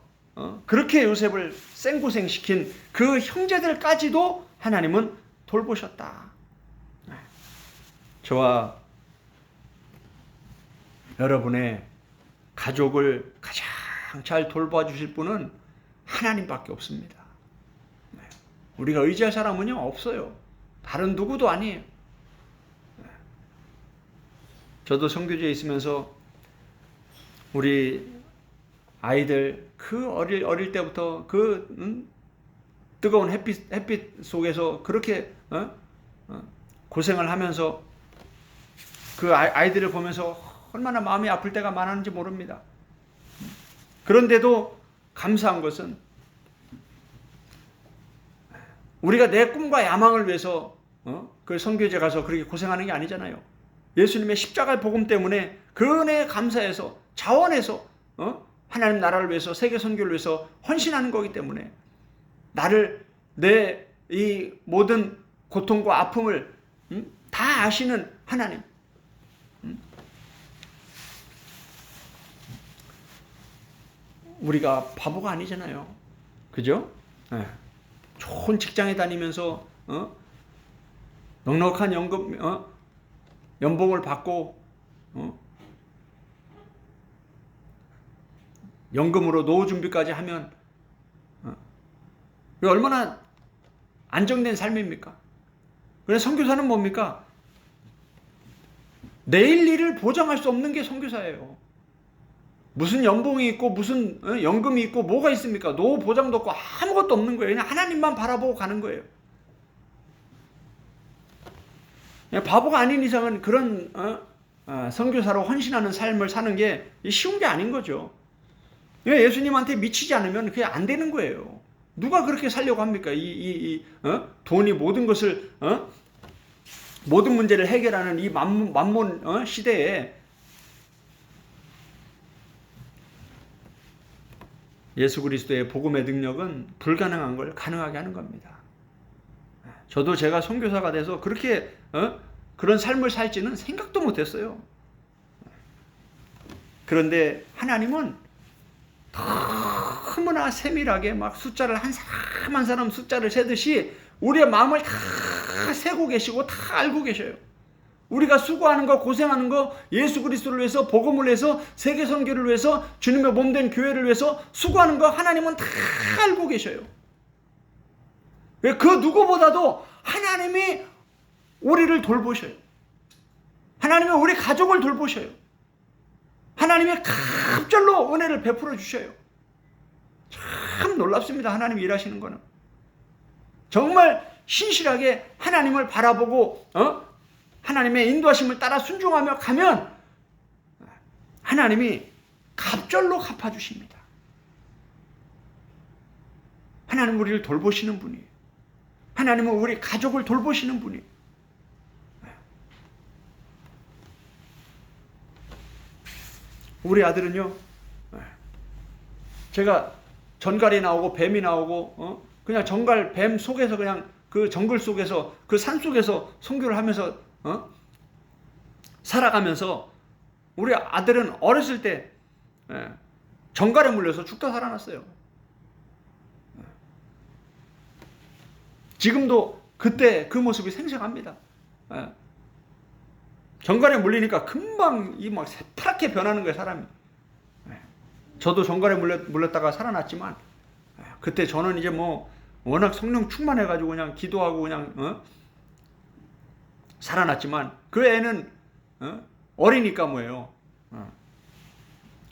그렇게 요셉을 생고생시킨 그 형제들까지도 하나님은 돌보셨다. 저와 여러분의 가족을 가장 잘 돌봐주실 분은 하나님밖에 없습니다. 우리가 의지할 사람은요 없어요. 다른 누구도 아니에요. 저도 선교지에 있으면서 우리 아이들 그 어릴 때부터 그 뜨거운 햇빛 속에서 그렇게 고생을 하면서 그 아이들을 보면서 얼마나 마음이 아플 때가 많았는지 모릅니다. 그런데도 감사한 것은 우리가 내 꿈과 야망을 위해서 그 선교제 가서 그렇게 고생하는 게 아니잖아요. 예수님의 십자가의 복음 때문에 그 은혜에 감사해서 자원해서 하나님 나라를 위해서 세계 선교를 위해서 헌신하는 거기 때문에 나를 내 이 모든 고통과 아픔을 다 아시는 하나님, 우리가 바보가 아니잖아요. 그죠? 네. 좋은 직장에 다니면서 넉넉한 연봉을 받고 연금으로 노후 준비까지 하면 얼마나 안정된 삶입니까? 그래서 선교사는 뭡니까? 내일 일을 보장할 수 없는 게 선교사예요. 무슨 연봉이 있고 무슨 연금이 있고 뭐가 있습니까? 노후 보장도 없고 아무것도 없는 거예요. 그냥 하나님만 바라보고 가는 거예요. 그냥 바보가 아닌 이상은 그런 선교사로 헌신하는 삶을 사는 게 쉬운 게 아닌 거죠. 예수님한테 미치지 않으면 그게 안 되는 거예요. 누가 그렇게 살려고 합니까? 돈이 모든 것을 모든 문제를 해결하는 이 만몬 시대에 예수 그리스도의 복음의 능력은 불가능한 걸 가능하게 하는 겁니다. 저도 제가 선교사가 돼서 그렇게 그런 삶을 살지는 생각도 못했어요. 그런데 하나님은 너무나 세밀하게 막 숫자를 한 사람 한 사람 숫자를 세듯이 우리의 마음을 다 세고 계시고 다 알고 계셔요. 우리가 수고하는 거 고생하는 거 예수 그리스도를 위해서 복음을 위해서 세계 선교를 위해서 주님의 몸된 교회를 위해서 수고하는 거 하나님은 다 알고 계셔요. 그 누구보다도 하나님이 우리를 돌보셔요. 하나님이 우리 가족을 돌보셔요. 하나님이 갑절로 은혜를 베풀어 주셔요. 참 놀랍습니다. 하나님이 일하시는 거는. 정말 신실하게 하나님을 바라보고 하나님의 인도하심을 따라 순종하며 가면 하나님이 갑절로 갚아주십니다. 하나님은 우리를 돌보시는 분이에요. 하나님은 우리 가족을 돌보시는 분이에요. 우리 아들은요, 제가 전갈이 나오고 뱀이 나오고 그냥 전갈 뱀 속에서 그냥 그 정글 속에서 그 산 속에서 선교를 하면서 살아가면서 우리 아들은 어렸을 때 전갈에 물려서 죽다 살아났어요. 지금도 그때 그 모습이 생생합니다. 전갈에 물리니까 금방 이 막 새파랗게 변하는 거예요, 사람이. 저도 전갈에 물렸다가 살아났지만 그때 저는 이제 뭐 워낙 성령 충만해가지고 그냥 기도하고 그냥 살아났지만 그 애는 어리니까 뭐예요.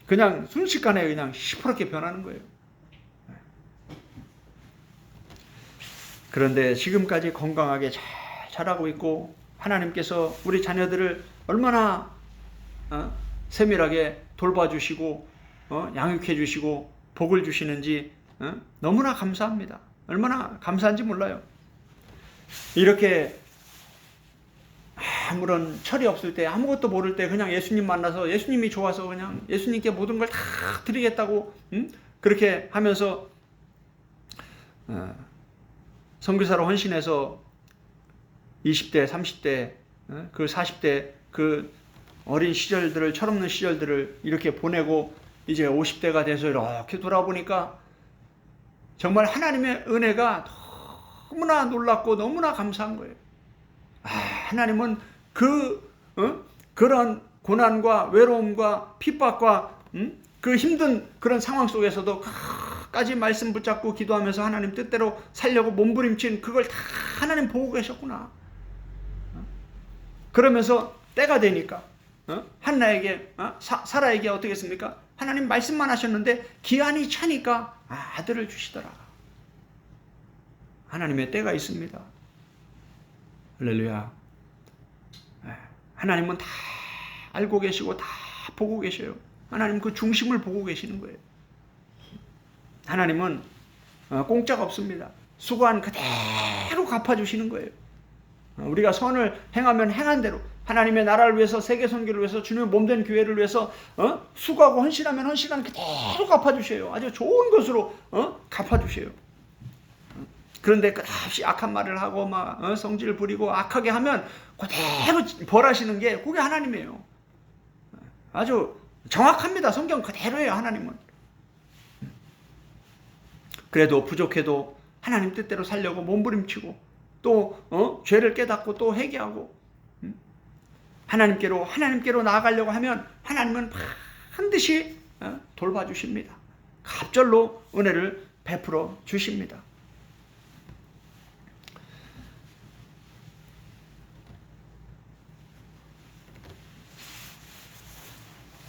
그냥 순식간에 그냥 시퍼렇게 변하는 거예요. 그런데 지금까지 건강하게 잘 자라고 있고 하나님께서 우리 자녀들을 얼마나 세밀하게 돌봐주시고 양육해 주시고 복을 주시는지 너무나 감사합니다. 얼마나 감사한지 몰라요. 이렇게 아무런 철이 없을 때 아무것도 모를 때 그냥 예수님 만나서 예수님이 좋아서 그냥 예수님께 모든 걸 다 드리겠다고 그렇게 하면서 선교사로 헌신해서 20대, 30대, 그 40대 그 어린 시절들을, 철없는 시절들을 이렇게 보내고 이제 50대가 돼서 이렇게 돌아보니까 정말 하나님의 은혜가 너무나 놀랍고 너무나 감사한 거예요. 하나님은 그런 고난과 외로움과 핍박과 그 힘든 그런 상황 속에서도 끝까지 말씀 붙잡고 기도하면서 하나님 뜻대로 살려고 몸부림친 그걸 다 하나님 보고 계셨구나. 그러면서 때가 되니까 한나에게, 사라에게 어떻게 했습니까? 하나님 말씀만 하셨는데 기한이 차니까 아들을 주시더라. 하나님의 때가 있습니다. 할렐루야. 하나님은 다 알고 계시고 다 보고 계셔요. 하나님 그 중심을 보고 계시는 거예요. 하나님은 공짜가 없습니다. 수고한 그대로 갚아주시는 거예요. 우리가 선을 행하면 행한 대로, 하나님의 나라를 위해서, 세계 선교를 위해서, 주님의 몸된 교회를 위해서 수고하고 헌신하면 헌신한 그대로 갚아주셔요. 아주 좋은 것으로 갚아주셔요. 그런데 끝없이 악한 말을 하고 막 성질을 부리고 악하게 하면 그대로 벌하시는 게 그게 하나님이에요. 아주 정확합니다. 성경 그대로예요. 하나님은. 그래도 부족해도 하나님 뜻대로 살려고 몸부림치고 또 죄를 깨닫고 또 회개하고 하나님께로 나아가려고 하면 하나님은 반드시 돌봐주십니다. 갑절로 은혜를 베풀어 주십니다.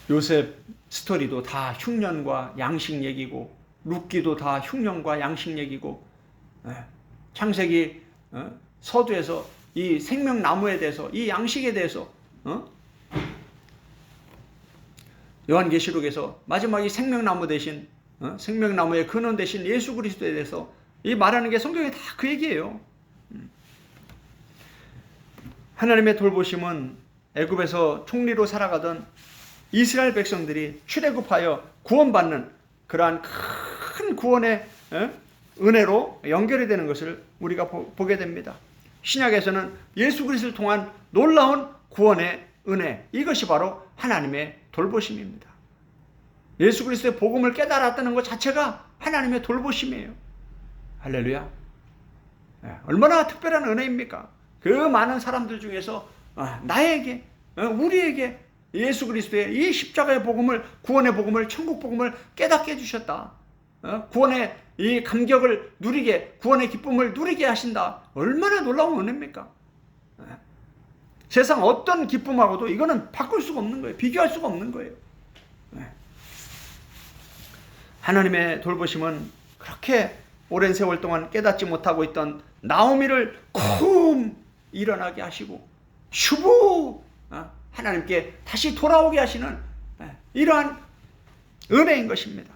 요셉 스토리도 다 흉년과 양식 얘기고, 룻기도 다 흉년과 양식 얘기고, 창세기 서두에서 이 생명나무에 대해서, 이 양식에 대해서, 요한계시록에서 마지막에 생명나무 대신, 생명나무의 근원 대신 예수 그리스도에 대해서 이 말하는 게 성경에 다 그 얘기예요. 하나님의 돌보심은 애굽에서 총리로 살아가던 이스라엘 백성들이 출애굽하여 구원받는 그러한 큰 구원의 은혜로 연결이 되는 것을 우리가 보게 됩니다. 신약에서는 예수 그리스도를 통한 놀라운 구원의 은혜, 이것이 바로 하나님의 돌보심입니다. 예수 그리스도의 복음을 깨달았다는 것 자체가 하나님의 돌보심이에요. 할렐루야. 얼마나 특별한 은혜입니까? 그 많은 사람들 중에서 나에게, 우리에게 예수 그리스도의 이 십자가의 복음을, 구원의 복음을, 천국 복음을 깨닫게 해주셨다. 구원의 이 감격을 누리게, 구원의 기쁨을 누리게 하신다. 얼마나 놀라운 은혜입니까? 세상 어떤 기쁨하고도 이거는 바꿀 수가 없는 거예요. 비교할 수가 없는 거예요. 하나님의 돌보심은 그렇게 오랜 세월 동안 깨닫지 못하고 있던 나오미를 쿵 일어나게 하시고 슈부 하나님께 다시 돌아오게 하시는 이러한 은혜인 것입니다.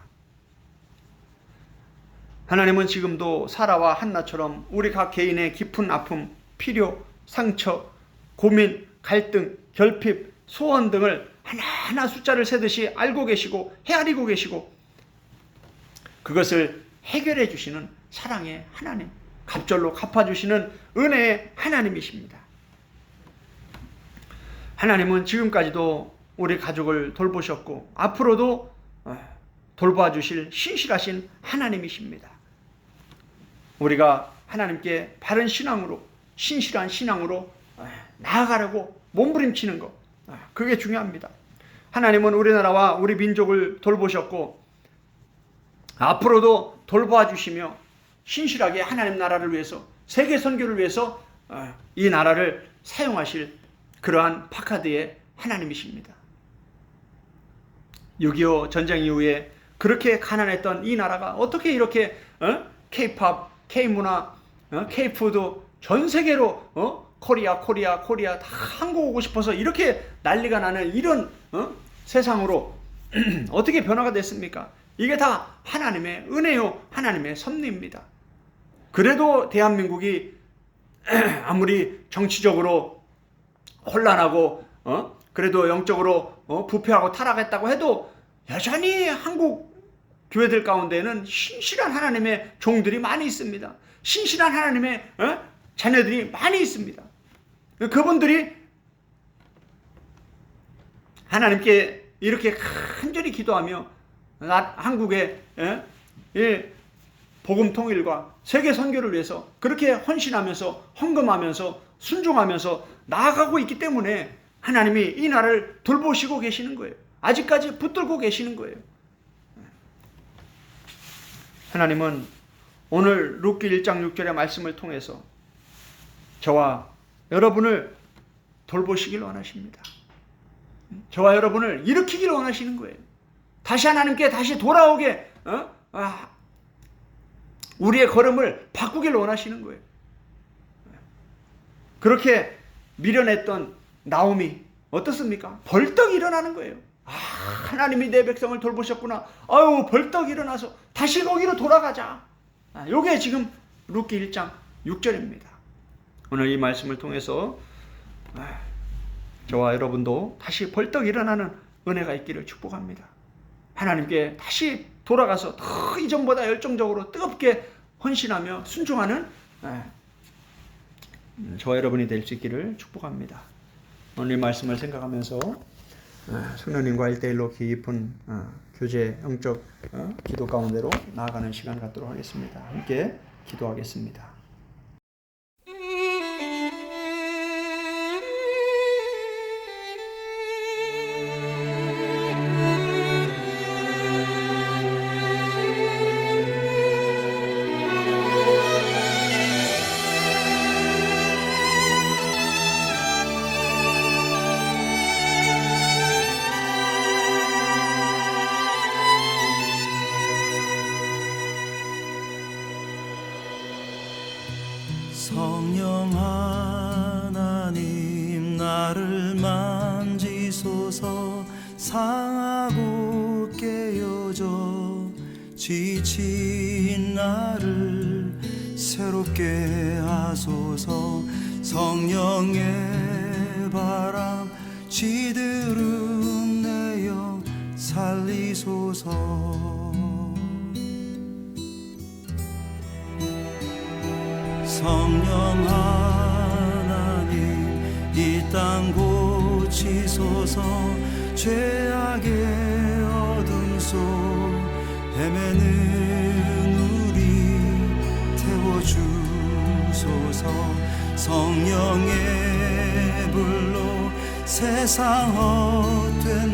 하나님은 지금도 사라와 한나처럼 우리 각 개인의 깊은 아픔, 필요, 상처, 고민, 갈등, 결핍, 소원 등을 하나하나 숫자를 세듯이 알고 계시고 헤아리고 계시고 그것을 해결해 주시는 사랑의 하나님, 갑절로 갚아주시는 은혜의 하나님이십니다. 하나님은 지금까지도 우리 가족을 돌보셨고 앞으로도 돌봐 주실 신실하신 하나님이십니다. 우리가 하나님께 바른 신앙으로, 신실한 신앙으로 나아가려고 몸부림치는 것, 그게 중요합니다. 하나님은 우리나라와 우리 민족을 돌보셨고 앞으로도 돌봐 주시며 신실하게 하나님 나라를 위해서, 세계 선교를 위해서 이 나라를 사용하실 그러한 파카드의 하나님이십니다. 6.25 전쟁 이후에 그렇게 가난했던 이 나라가 어떻게 이렇게 K-팝, K-문화, K-푸드 전 세계로 코리아 다 한국 오고 싶어서 이렇게 난리가 나는 이런 세상으로 어떻게 변화가 됐습니까? 이게 다 하나님의 은혜요, 하나님의 섭리입니다. 그래도 대한민국이 아무리 정치적으로 혼란하고 그래도 영적으로 부패하고 타락했다고 해도 여전히 한국 교회들 가운데는 신실한 하나님의 종들이 많이 있습니다. 신실한 하나님의 자녀들이 많이 있습니다. 그분들이 하나님께 이렇게 간절히 기도하며 한국의 복음 통일과 세계 선교를 위해서 그렇게 헌신하면서 헌금하면서 순종하면서 나아가고 있기 때문에 하나님이 이 나라를 돌보시고 계시는 거예요. 아직까지 붙들고 계시는 거예요. 하나님은 오늘 룻기 1장 6절의 말씀을 통해서 저와 여러분을 돌보시길 원하십니다. 저와 여러분을 일으키길 원하시는 거예요. 다시 하나님께 다시 돌아오게 우리의 걸음을 바꾸길 원하시는 거예요. 그렇게 미련했던 나오미 어떻습니까? 벌떡 일어나는 거예요. 하나님이 내 백성을 돌보셨구나. 벌떡 일어나서 다시 거기로 돌아가자. 이게 지금 룻기 1장 6절입니다. 오늘 이 말씀을 통해서 저와 여러분도 다시 벌떡 일어나는 은혜가 있기를 축복합니다. 하나님께 다시 돌아가서 더 이전보다 열정적으로 뜨겁게 헌신하며 순종하는 저와 여러분이 될 수 있기를 축복합니다. 오늘 이 말씀을 생각하면서 성령님과 1대1로 깊은 교제 영적 기도 가운데로 나아가는 시간 갖도록 하겠습니다. 함께 기도하겠습니다. 성령 하나님 나를 만지소서. 상하고 깨어져 지친 나를 새롭게 하소서. 성령의 바람 시들은 내 영 살리소서. 성령 하나님 이 땅 고치소서. 죄악의 어둠 속 헤매는 우리 태워주소서. 성령의 불로 세상 헛된